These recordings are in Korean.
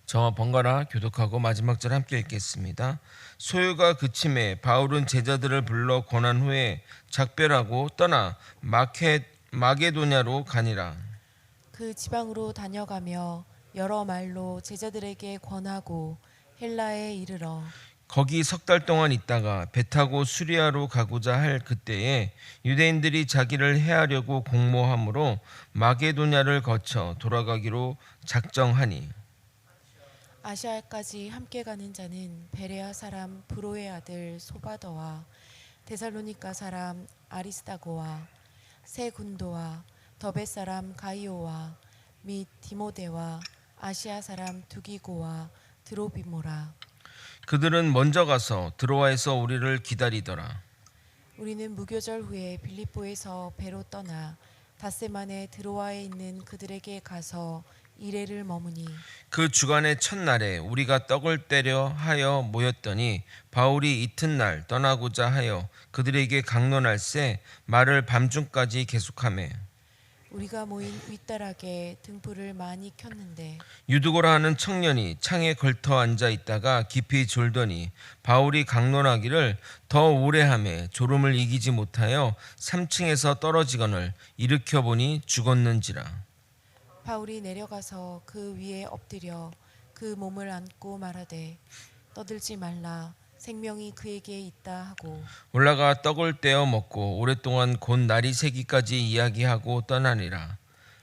저와 번갈아 교독하고 마지막 절 함께 읽겠습니다. 소요가 그침에 바울은 제자들을 불러 권한 후에 작별하고 떠나 마게도냐로 가니라. 그 지방으로 다녀가며 여러 말로 제자들에게 권하고 헬라에 이르러 거기 석 달 동안 있다가 배 타고 수리아로 가고자 할 그때에 유대인들이 자기를 해하려고 공모함으로 마게도냐를 거쳐 돌아가기로 작정하니. 아시아까지 함께 가는 자는 베레아 사람 브로의 아들 소바더와 데살로니가 사람 아리스다고와 세 군도와 더베 사람 가이오와 및 디모데와 아시아 사람 두기고와 드로비모라. 그들은 먼저 가서 드로아에서 우리를 기다리더라. 우리는 무교절 후에 빌립보에서 배로 떠나 닷새만에 드로아에 있는 그들에게 가서 이레를 머무니 그 주간의 첫날에 우리가 떡을 떼려 하여 모였더니 바울이 이튿날 떠나고자 하여 그들에게 강론할세 말을 밤중까지 계속하매 우리가 모인 윗다락에 등불을 많이 켰는데 유두고라 하는 청년이 창에 걸터 앉아 있다가 깊이 졸더니 바울이 강론하기를 더 오래 하매 졸음을 이기지 못하여 3층에서 떨어지거늘 일으켜 보니 죽었는지라. 바울이 내려가서 그 위에 엎드려 그 몸을 안고 말하되 떠들지 말라 생명이 그에게 있다 하고 올라가 떡을 떼어 먹고 오랫동안 곧 날이 새기까지 이야기하고 떠나니라.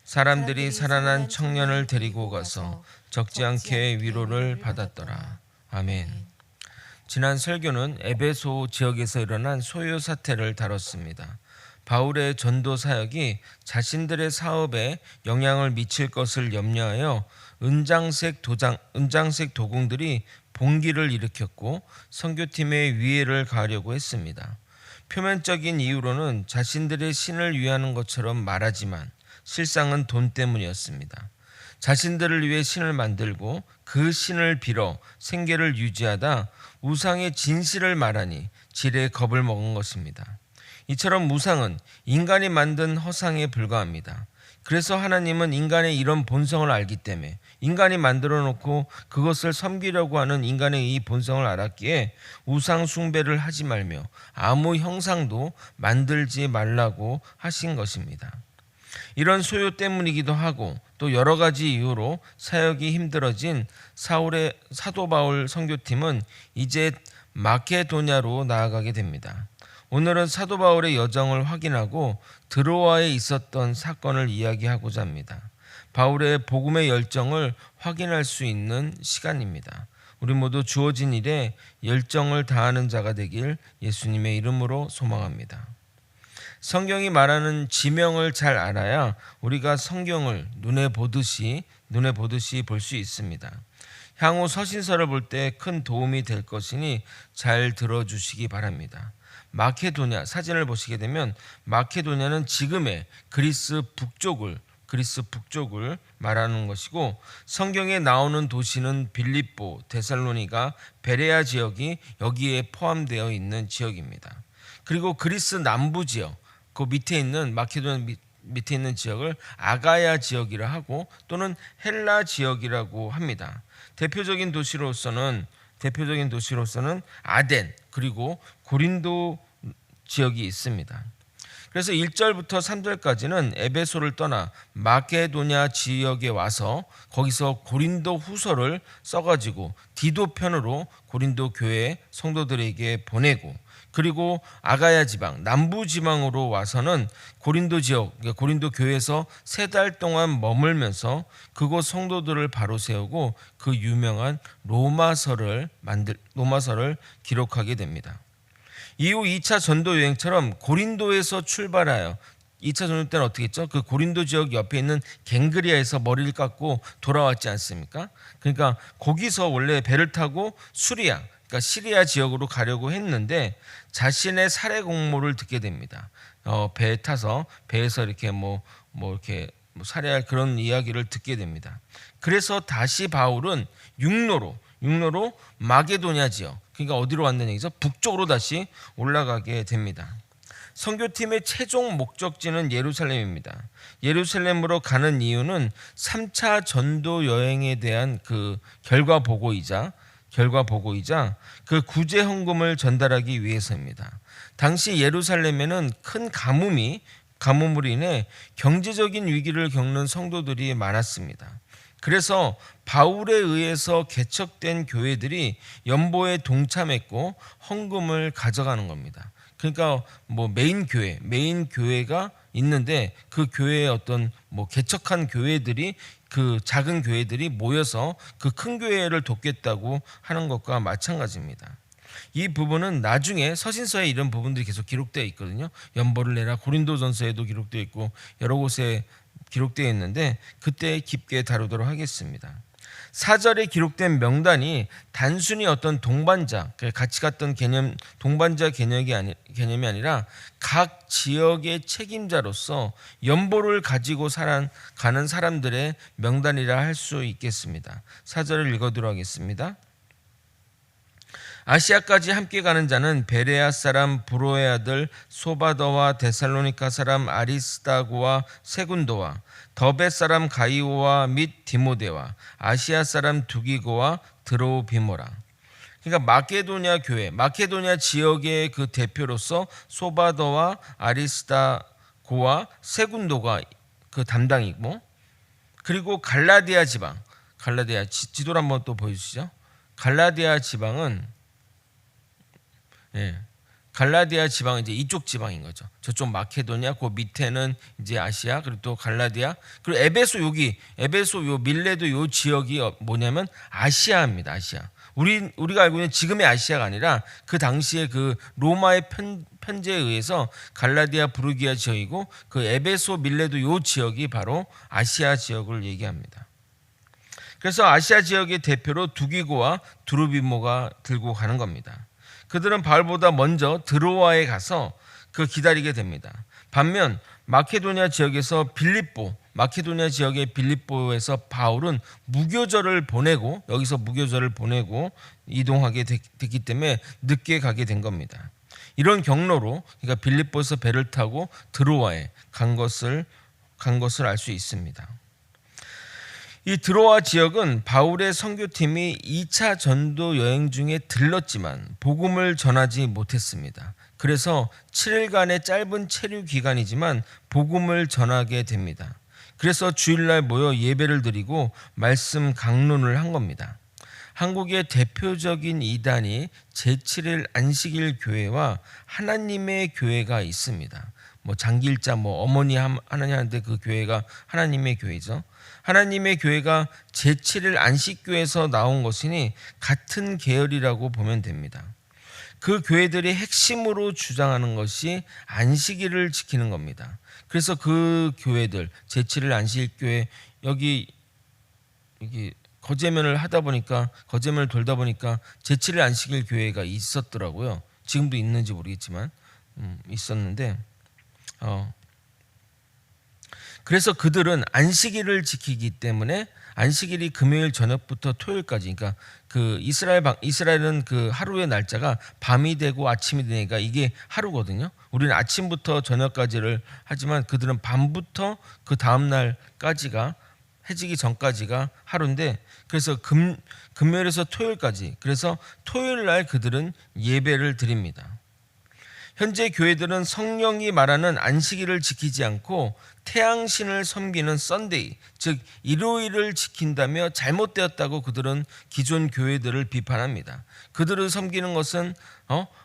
사람들이 살아난 청년을 데리고 가서 적지 않게 위로를 받았더라. 아멘. 지난 설교는 에베소 지역에서 일어난 소요 사태를 다뤘습니다. 바울의 전도 사역이 자신들의 사업에 영향을 미칠 것을 염려하여 은장색 도공들이 봉기를 일으켰고 선교팀의 위해를 가하려고 했습니다. 표면적인 이유로는 자신들의 신을 위하는 것처럼 말하지만 실상은 돈 때문이었습니다. 자신들을 위해 신을 만들고 그 신을 빌어 생계를 유지하다 우상의 진실을 말하니 지레 겁을 먹은 것입니다. 이처럼 우상은 인간이 만든 허상에 불과합니다. 그래서 하나님은 인간의 이런 본성을 알기 때문에 인간이 만들어 놓고 그것을 섬기려고 하는 인간의 이 본성을 알았기에 우상 숭배를 하지 말며 아무 형상도 만들지 말라고 하신 것입니다. 이런 소요 때문이기도 하고 또 여러 가지 이유로 사역이 힘들어진 사도 바울 선교팀은 이제 마케도냐로 나아가게 됩니다. 오늘은 사도 바울의 여정을 확인하고 드로아에 있었던 사건을 이야기하고자 합니다. 바울의 복음의 열정을 확인할 수 있는 시간입니다. 우리 모두 주어진 일에 열정을 다하는 자가 되길 예수님의 이름으로 소망합니다. 성경이 말하는 지명을 잘 알아야 우리가 성경을 눈에 보듯이 볼 수 있습니다. 향후 서신서를 볼 때 큰 도움이 될 것이니 잘 들어주시기 바랍니다. 마케도냐 사진을 보시게 되면 마케도냐는 지금의 그리스 북쪽을 말하는 것이고 성경에 나오는 도시는 빌립보, 데살로니가, 베레아 지역이 여기에 포함되어 있는 지역입니다. 그리고 그리스 남부 지역, 그 밑에 있는 마케도냐 밑에 있는 지역을 아가야 지역이라 하고 또는 헬라 지역이라고 합니다. 대표적인 도시로서는 아덴 그리고 고린도 지역이 있습니다. 그래서 1절부터 3절까지는 에베소를 떠나 마케도냐 지역에 와서 거기서 고린도 후서를 써가지고 디도 편으로 고린도 교회 성도들에게 보내고 그리고 아가야 지방 남부 지방으로 와서는 고린도 지역 고린도 교회에서 3달 동안 머물면서 그곳 성도들을 바로 세우고 그 유명한 로마서를 기록하게 됩니다. 이후 2차 전도 여행처럼 고린도에서 출발하여 2차 전도 때는 어떻게 했죠? 그 고린도 지역 옆에 있는 갱그리아에서 머리를 깎고 돌아왔지 않습니까? 그러니까 거기서 원래 배를 타고 수리아 그러니까 시리아 지역으로 가려고 했는데 자신의 살해 공모를 듣게 됩니다. 배에 타서 배에서 이렇게 이렇게 살해할 그런 이야기를 듣게 됩니다. 그래서 다시 바울은 육로로 마게도냐 지역 그러니까 어디로 왔는 얘기죠? 북쪽으로 다시 올라가게 됩니다. 선교팀의 최종 목적지는 예루살렘입니다. 예루살렘으로 가는 이유는 3차 전도 여행에 대한 그 결과 보고이자 그 구제 헌금을 전달하기 위해서입니다. 당시 예루살렘에는 큰 가뭄으로 인해 경제적인 위기를 겪는 성도들이 많았습니다. 그래서 바울에 의해서 개척된 교회들이 연보에 동참했고 헌금을 가져가는 겁니다. 그러니까 뭐 메인 교회가 있는데 그 교회의 어떤 뭐 개척한 교회들이 그 작은 교회들이 모여서 그 큰 교회를 돕겠다고 하는 것과 마찬가지입니다. 이 부분은 나중에 서신서에 이런 부분들이 계속 기록되어 있거든요. 연보를 내라 고린도전서에도 기록되어 있고 여러 곳에 기록되어 있는데 그때 깊게 다루도록 하겠습니다. 4절에 기록된 명단이 단순히 어떤 동반자, 같이 갔던 동반자 개념이 아니라 각 지역의 책임자로서 연보를 가지고 가는 사람들의 명단이라 할 수 있겠습니다. 4절을 읽어드리도록 하겠습니다. 아시아까지 함께 가는 자는 베레아 사람 브로의 아들 소바더와 데살로니가 사람 아리스다고와 세군도와 더베 사람 가이오와 및 디모데와 아시아 사람 두기고와 드로비모라. 그러니까 마케도냐 지역의 그 대표로서 소바더와 아리스다고와 세군도가 그 담당이고, 그리고 갈라디아 지도를 한번 또 보여주시죠. 갈라디아 지방은 이제 이쪽 지방인 거죠. 저쪽 마케도냐, 그 밑에는 이제 아시아, 그리고 또 갈라디아, 그리고 에베소 요 밀레도 요 지역이 뭐냐면 아시아입니다. 아시아. 우리가 알고 있는 지금의 아시아가 아니라 그 당시에 그 로마의 편제에 의해서 갈라디아 부르기아 지역이고 그 에베소 밀레도 요 지역이 바로 아시아 지역을 얘기합니다. 그래서 아시아 지역의 대표로 두기고와 드루비모가 들고 가는 겁니다. 그들은 바울보다 먼저 드로아에 가서 그 기다리게 됩니다. 반면 마케도냐 지역의 빌립보에서 바울은 여기서 무교절을 보내고 이동하게 됐기 때문에 늦게 가게 된 겁니다. 이런 경로로 그러니까 빌립보에서 배를 타고 드로아에 간 것을 알 수 있습니다. 이 드로아 지역은 바울의 선교팀이 2차 전도 여행 중에 들렀지만 복음을 전하지 못했습니다. 그래서 7일간의 짧은 체류 기간이지만 복음을 전하게 됩니다. 그래서 주일날 모여 예배를 드리고 말씀 강론을 한 겁니다. 한국의 대표적인 이단이 제7일 안식일 교회와 하나님의 교회가 있습니다. 뭐 장길자 어머니 하나님 하는데 그 교회가 하나님의 교회죠. 하나님의 교회가 제7일 안식교에서 나온 것이니 같은 계열이라고 보면 됩니다. 그 교회들이 핵심으로 주장하는 것이 안식일을 지키는 겁니다. 그래서 그 교회들 제7일 안식교회 여기 거제면을 돌다 보니까 제7일 안식일 교회가 있었더라고요. 지금도 있는지 모르겠지만 있었는데 그래서 그들은 안식일을 지키기 때문에 안식일이 금요일 저녁부터 토요일까지, 그러니까 그 이스라엘은 그 하루의 날짜가 밤이 되고 아침이 되니까 이게 하루거든요. 우리는 아침부터 저녁까지를 하지만 그들은 밤부터 그 다음 날까지가 해지기 전까지가 하루인데, 그래서 금요일에서 토요일까지, 그래서 토요일 날 그들은 예배를 드립니다. 현재 교회들은 성령이 말하는 안식일을 지키지 않고 태양신을 섬기는 썬데이, 즉 일요일을 지킨다며 잘못되었다고 그들은 기존 교회들을 비판합니다. 그들을 섬기는 것은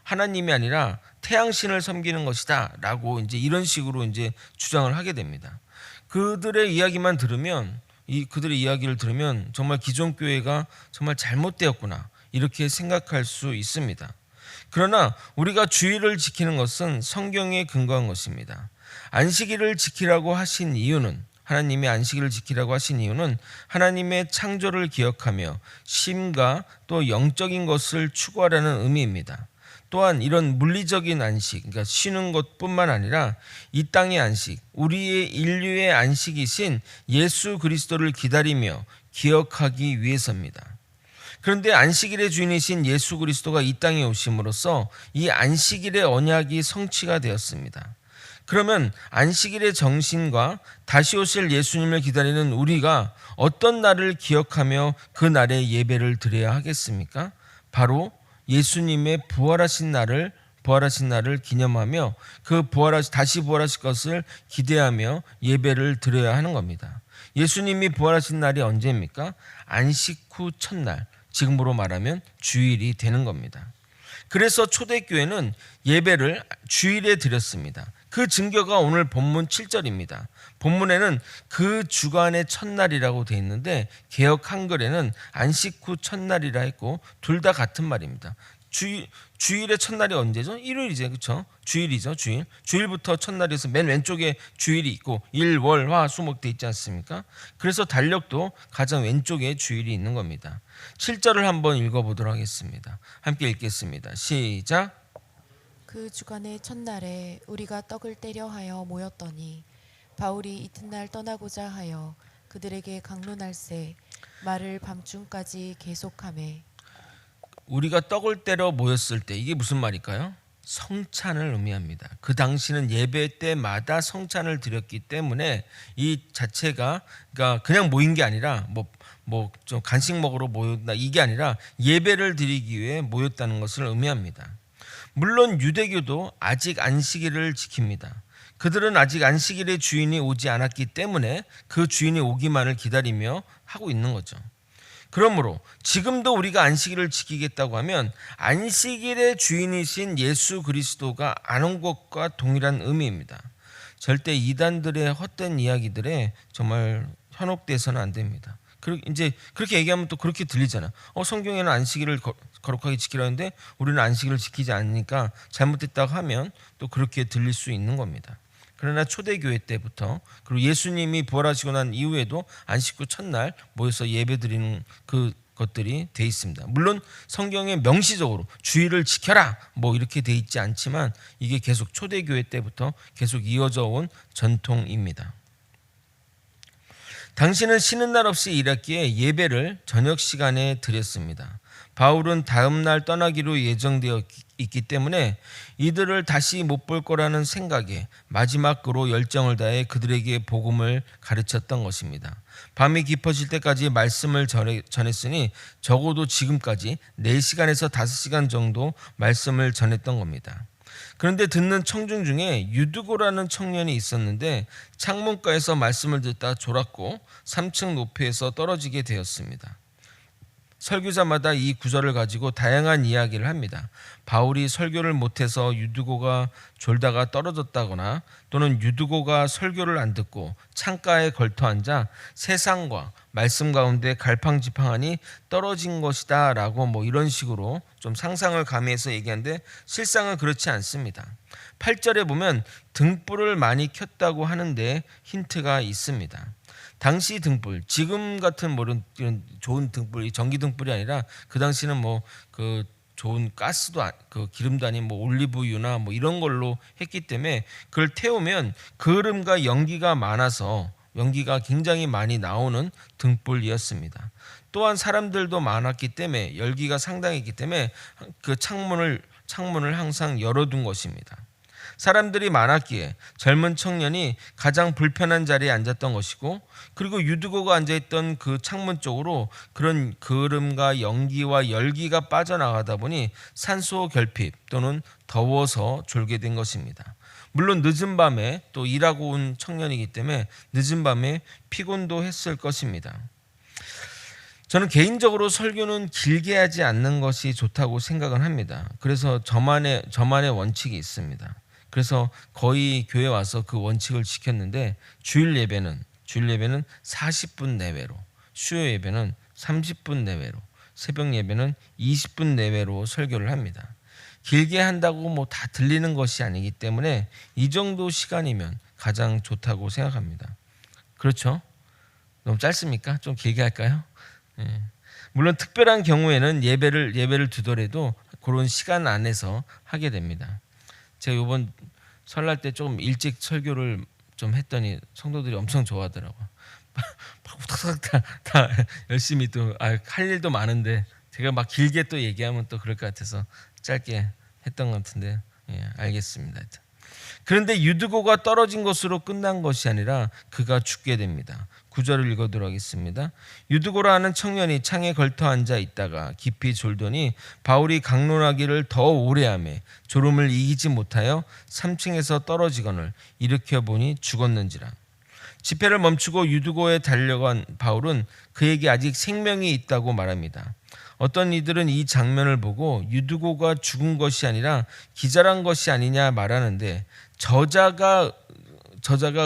하나님이 아니라 태양신을 섬기는 것이다 라고 이제 이런 식으로 이제 주장을 하게 됩니다. 그들의 이야기를 들으면 정말 기존 교회가 정말 잘못되었구나 이렇게 생각할 수 있습니다. 그러나 우리가 주일을 지키는 것은 성경에 근거한 것입니다. 안식일을 지키라고 하신 이유는, 하나님의 안식일을 지키라고 하신 이유는 하나님의 창조를 기억하며 쉼과 또 영적인 것을 추구하라는 의미입니다. 또한 이런 물리적인 안식, 그러니까 쉬는 것뿐만 아니라 이 땅의 안식, 우리의 인류의 안식이신 예수 그리스도를 기다리며 기억하기 위해서입니다. 그런데 안식일의 주인이신 예수 그리스도가 이 땅에 오심으로써 이 안식일의 언약이 성취가 되었습니다. 그러면 안식일의 정신과 다시 오실 예수님을 기다리는 우리가 어떤 날을 기억하며 그 날에 예배를 드려야 하겠습니까? 바로 예수님의 부활하신 날을 기념하며 그 다시 부활하실 것을 기대하며 예배를 드려야 하는 겁니다. 예수님이 부활하신 날이 언제입니까? 안식 후 첫날, 지금으로 말하면 주일이 되는 겁니다. 그래서 초대교회는 예배를 주일에 드렸습니다. 그 증거가 오늘 본문 7절입니다. 본문에는 그 주간의 첫날이라고 되어 있는데 개역 한글에는 안식 후 첫날이라 했고 둘 다 같은 말입니다. 주일의 첫날이 언제죠? 일요일이죠. 그렇죠? 주일이죠. 주일부터 첫날에서 맨 왼쪽에 주일이 있고 일, 월, 화, 수, 목 돼 있지 않습니까? 그래서 달력도 가장 왼쪽에 주일이 있는 겁니다. 7절을 한번 읽어보도록 하겠습니다. 함께 읽겠습니다. 시작. 그 주간의 첫날에 우리가 떡을 떼려 하여 모였더니 바울이 이튿날 떠나고자 하여 그들에게 강론할세 말을 밤중까지 계속하매. 우리가 떡을 떼러 모였을 때 이게 무슨 말일까요? 성찬을 의미합니다. 그 당시는 예배 때마다 성찬을 드렸기 때문에 이 자체가 그러니까 그냥 모인 게 아니라 뭐 좀 간식 먹으러 모였다 이게 아니라 예배를 드리기 위해 모였다는 것을 의미합니다. 물론 유대교도 아직 안식일을 지킵니다. 그들은 아직 안식일의 주인이 오지 않았기 때문에 그 주인이 오기만을 기다리며 하고 있는 거죠. 그러므로 지금도 우리가 안식일을 지키겠다고 하면 안식일의 주인이신 예수 그리스도가 안 온 것과 동일한 의미입니다. 절대 이단들의 헛된 이야기들에 정말 현혹돼서는 안 됩니다. 이제 그렇게 얘기하면 또 그렇게 들리잖아. 성경에는 안식일을 거룩하게 지키라 하는데 우리는 안식일을 지키지 않으니까 잘못됐다고 하면 또 그렇게 들릴 수 있는 겁니다. 그러나 초대교회 때부터 그리고 예수님이 부활하시고 난 이후에도 안식 후 첫날 모여서 예배드리는 그 것들이 돼 있습니다. 물론 성경에 명시적으로 주일을 지켜라 뭐 이렇게 돼 있지 않지만 이게 계속 초대교회 때부터 계속 이어져 온 전통입니다. 당신은 쉬는 날 없이 일했기에 예배를 저녁 시간에 드렸습니다. 바울은 다음 날 떠나기로 예정되어 있기 때문에 이들을 다시 못 볼 거라는 생각에 마지막 그로 열정을 다해 그들에게 복음을 가르쳤던 것입니다. 밤이 깊어질 때까지 말씀을 전했으니 적어도 지금까지 4시간에서 5시간 정도 말씀을 전했던 겁니다. 그런데 듣는 청중 중에 유두고라는 청년이 있었는데 창문가에서 말씀을 듣다 졸았고 3층 높이에서 떨어지게 되었습니다. 설교자마다 이 구절을 가지고 다양한 이야기를 합니다. 바울이 설교를 못해서 유두고가 졸다가 떨어졌다거나 또는 유두고가 설교를 안 듣고 창가에 걸터앉아 세상과 말씀 가운데 갈팡지팡하니 떨어진 것이다 라고 뭐 이런 식으로 좀 상상을 가미해서 얘기하는데 실상은 그렇지 않습니다. 8절에 보면 등불을 많이 켰다고 하는데 힌트가 있습니다. 당시 등불, 지금 같은 이런 좋은 등불이 전기 등불이 아니라 그 당시는 뭐 그 좋은 가스도 그 기름도 아닌 뭐 올리브유나 뭐 이런 걸로 했기 때문에 그걸 태우면 그름과 연기가 많아서 연기가 굉장히 많이 나오는 등불이었습니다. 또한 사람들도 많았기 때문에 열기가 상당했기 때문에 그 창문을 항상 열어둔 것입니다. 사람들이 많았기에 젊은 청년이 가장 불편한 자리에 앉았던 것이고 그리고 유두고가 앉아있던 그 창문 쪽으로 그런 그름과 연기와 열기가 빠져나가다 보니 산소 결핍 또는 더워서 졸게 된 것입니다. 물론 늦은 밤에 또 일하고 온 청년이기 때문에 늦은 밤에 피곤도 했을 것입니다. 저는 개인적으로 설교는 길게 하지 않는 것이 좋다고 생각을 합니다. 그래서 저만의 원칙이 있습니다. 그래서 거의 교회 와서 그 원칙을 지켰는데 주일 예배는 40분 내외로, 수요 예배는 30분 내외로, 새벽 예배는 20분 내외로 설교를 합니다. 길게 한다고 뭐 다 들리는 것이 아니기 때문에 이 정도 시간이면 가장 좋다고 생각합니다. 그렇죠? 너무 짧습니까? 좀 길게 할까요? 예. 물론 특별한 경우에는 예배를 두더라도 그런 시간 안에서 하게 됩니다. 제가 이번 설날 때 조금 일찍 설교를 좀 했더니 성도들이 엄청 좋아하더라고요. 다 열심히 또 할 일도 많은데 제가 막 길게 또 얘기하면 또 그럴 것 같아서 짧게 했던 것 같은데 알겠습니다. 그런데 유드고가 떨어진 것으로 끝난 것이 아니라 그가 죽게 됩니다. 9절을 읽어드리도록 하겠습니다. 유드고라 하는 청년이 창에 걸터 앉아 있다가 깊이 졸더니 바울이 강론하기를 더 오래 하매 졸음을 이기지 못하여 3층에서 떨어지거늘 일으켜 보니 죽었는지라. 집회를 멈추고 유드고에 달려간 바울은 그에게 아직 생명이 있다고 말합니다. 어떤 이들은 이 장면을 보고 유드고가 죽은 것이 아니라 기절한 것이 아니냐 말하는데 저자가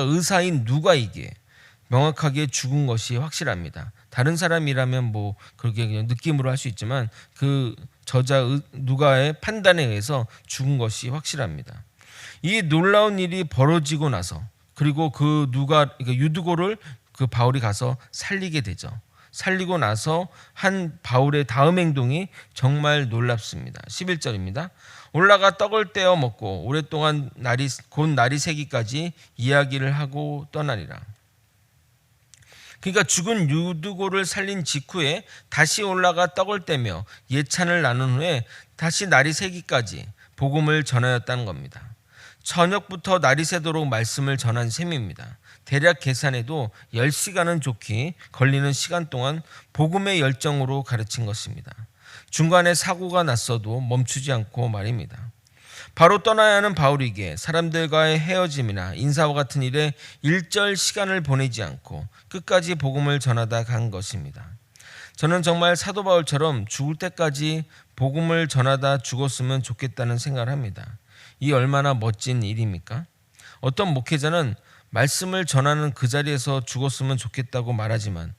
의사인 누가에게 명확하게 죽은 것이 확실합니다. 다른 사람이라면 뭐 그렇게 그냥 느낌으로 할 수 있지만 그 저자 누가의 판단에 의해서 죽은 것이 확실합니다. 이 놀라운 일이 벌어지고 나서 그리고 그 유드고를 그 바울이 가서 살리게 되죠. 살리고 나서 한 바울의 다음 행동이 정말 놀랍습니다. 11절입니다. 올라가 떡을 떼어 먹고 오랫동안 곧 날이 새기까지 이야기를 하고 떠나니라. 그러니까 죽은 유드고를 살린 직후에 다시 올라가 떡을 떼며 예찬을 나눈 후에 다시 날이 새기까지 복음을 전하였다는 겁니다. 저녁부터 날이 새도록 말씀을 전한 셈입니다. 대략 계산해도 10시간은 좋게 걸리는 시간 동안 복음의 열정으로 가르친 것입니다. 중간에 사고가 났어도 멈추지 않고 말입니다. 바로 떠나야 하는 바울에게 사람들과의 헤어짐이나 인사와 같은 일에 일절 시간을 보내지 않고 끝까지 복음을 전하다 간 것입니다. 저는 정말 사도 바울처럼 죽을 때까지 복음을 전하다 죽었으면 좋겠다는 생각을 합니다. 이 얼마나 멋진 일입니까? 어떤 목회자는 말씀을 전하는 그 자리에서 죽었으면 좋겠다고 말하지만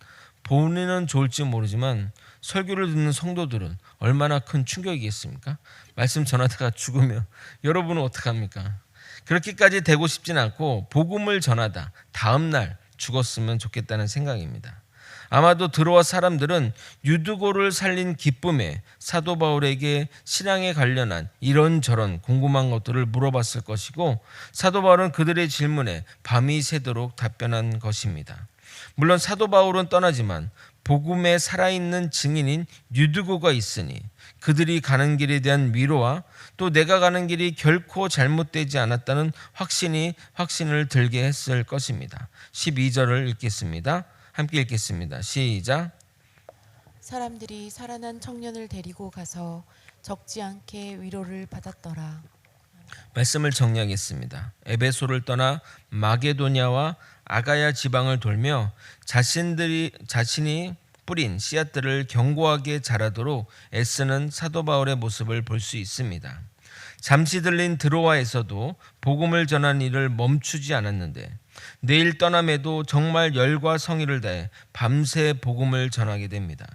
본인은 좋을지 모르지만 설교를 듣는 성도들은 얼마나 큰 충격이겠습니까? 말씀 전하다가 죽으면 여러분은 어떡합니까? 그렇게까지 되고 싶진 않고 복음을 전하다 다음 날 죽었으면 좋겠다는 생각입니다. 아마도 들어와 사람들은 유드고를 살린 기쁨에 사도 바울에게 신앙에 관련한 이런저런 궁금한 것들을 물어봤을 것이고 사도 바울은 그들의 질문에 밤이 새도록 답변한 것입니다. 물론 사도 바울은 떠나지만 복음에 살아있는 증인인 유드고가 있으니 그들이 가는 길에 대한 위로와 또 내가 가는 길이 결코 잘못되지 않았다는 확신을 들게 했을 것입니다. 12절을 읽겠습니다. 함께 읽겠습니다. 시작. 사람들이 살아난 청년을 데리고 가서 적지 않게 위로를 받았더라. 말씀을 정리하겠습니다. 에베소를 떠나 마게도냐와 아가야 지방을 돌며 자신이 뿌린 씨앗들을 견고하게 자라도록 애쓰는 사도 바울의 모습을 볼 수 있습니다. 잠시 들린 드로아에서도 복음을 전한 일을 멈추지 않았는데 내일 떠남에도 정말 열과 성의를 다해 밤새 복음을 전하게 됩니다.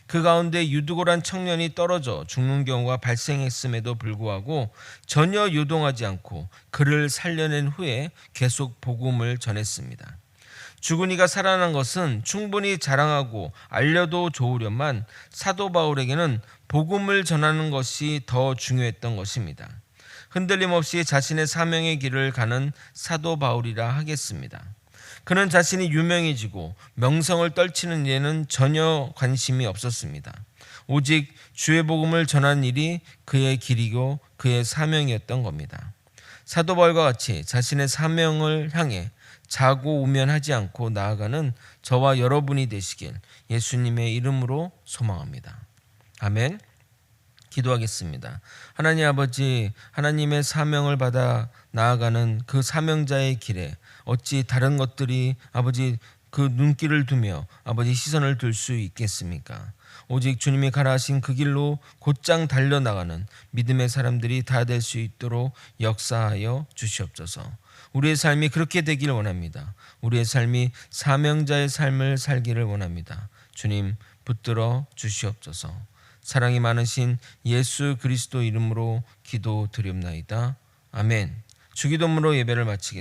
그 가운데 유드고란 청년이 떨어져 죽는 경우가 발생했음에도 불구하고 전혀 요동하지 않고 그를 살려낸 후에 계속 복음을 전했습니다. 죽은 이가 살아난 것은 충분히 자랑하고 알려도 좋으련만 사도 바울에게는 복음을 전하는 것이 더 중요했던 것입니다. 흔들림 없이 자신의 사명의 길을 가는 사도 바울이라 하겠습니다. 그는 자신이 유명해지고 명성을 떨치는 일에는 전혀 관심이 없었습니다. 오직 주의 복음을 전하는 일이 그의 길이고 그의 사명이었던 겁니다. 사도 바울과 같이 자신의 사명을 향해 자고 우면하지 않고 나아가는 저와 여러분이 되시길 예수님의 이름으로 소망합니다. 아멘. 기도하겠습니다. 하나님 아버지, 하나님의 사명을 받아 나아가는 그 사명자의 길에 어찌 다른 것들이 아버지 그 눈길을 두며 아버지 시선을 둘 수 있겠습니까? 오직 주님이 가라 하신 그 길로 곧장 달려나가는 믿음의 사람들이 다 될 수 있도록 역사하여 주시옵소서. 우리의 삶이 그렇게 되길 원합니다. 우리의 삶이 사명자의 삶을 살기를 원합니다. 주님 붙들어 주시옵소서. 사랑이 많으신 예수 그리스도 이름으로 기도드립나이다. 아멘. 주기도문으로 예배를 마치겠습니다.